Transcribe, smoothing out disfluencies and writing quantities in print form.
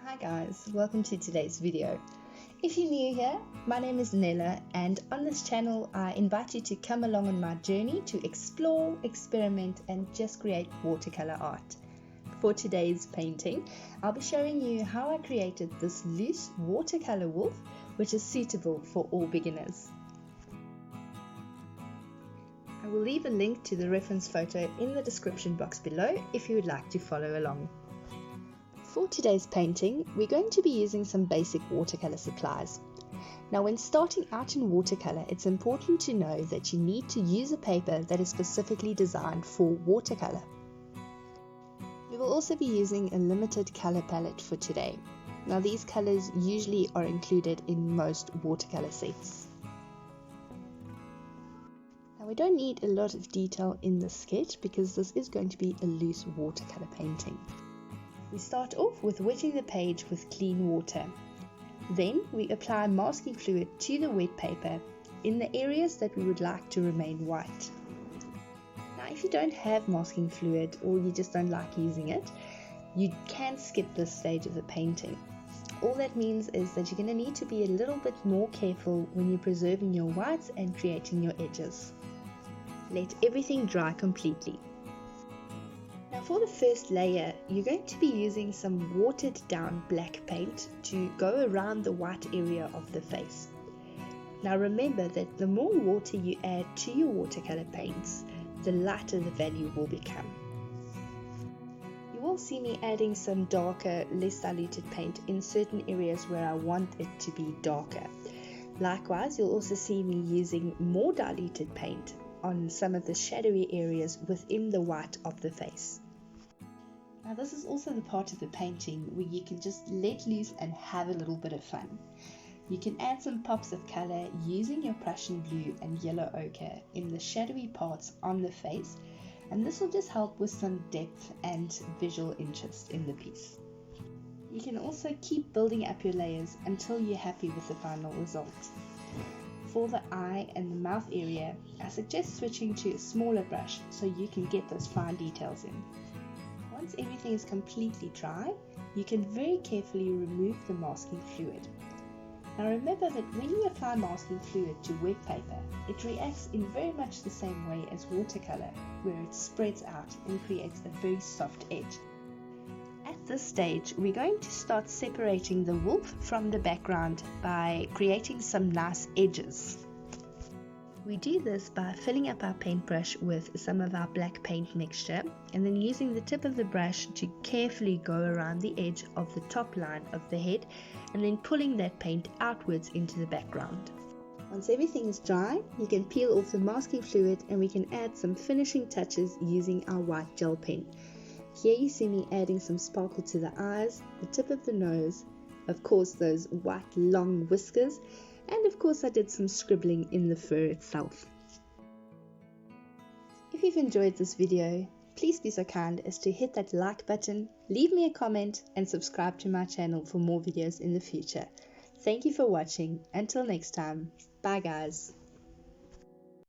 Hi guys, welcome to today's video. If you're new here, my name is Nella, and on this channel I invite you to come along on my journey to explore, experiment and just create watercolor art. For today's painting, I'll be showing you how I created this loose watercolor wolf which is suitable for all beginners. I will leave a link to the reference photo in the description box below if you would like to follow along. For today's painting, we're going to be using some basic watercolor supplies. Now when starting out in watercolor, it's important to know that you need to use a paper that is specifically designed for watercolor. We will also be using a limited color palette for today. Now these colors usually are included in most watercolor sets. Now we don't need a lot of detail in the sketch because this is going to be a loose watercolor painting. We start off with wetting the page with clean water. Then we apply masking fluid to the wet paper in the areas that we would like to remain white. Now if you don't have masking fluid or you just don't like using it, you can skip this stage of the painting. All that means is that you're going to need to be a little bit more careful when you're preserving your whites and creating your edges. Let everything dry completely. Now for the first layer, you're going to be using some watered down black paint to go around the white area of the face. Now remember that the more water you add to your watercolor paints, the lighter the value will become. You will see me adding some darker, less diluted paint in certain areas where I want it to be darker. Likewise, you'll also see me using more diluted paint on some of the shadowy areas within the white of the face. Now this is also the part of the painting where you can just let loose and have a little bit of fun. You can add some pops of color using your Prussian blue and yellow ochre in the shadowy parts on the face, and this will just help with some depth and visual interest in the piece. You can also keep building up your layers until you're happy with the final result. For the eye and the mouth area, I suggest switching to a smaller brush so you can get those fine details in. Once everything is completely dry, you can very carefully remove the masking fluid. Now remember that when you apply masking fluid to wet paper, it reacts in very much the same way as watercolor, where it spreads out and creates a very soft edge. At this stage, we're going to start separating the wolf from the background by creating some nice edges. We do this by filling up our paintbrush with some of our black paint mixture and then using the tip of the brush to carefully go around the edge of the top line of the head and then pulling that paint outwards into the background. Once everything is dry, you can peel off the masking fluid and we can add some finishing touches using our white gel pen. Here you see me adding some sparkle to the eyes, the tip of the nose, of course those white long whiskers, and of course I did some scribbling in the fur itself. If you've enjoyed this video, please be so kind as to hit that like button, leave me a comment and subscribe to my channel for more videos in the future. Thank you for watching. Until next time, bye guys.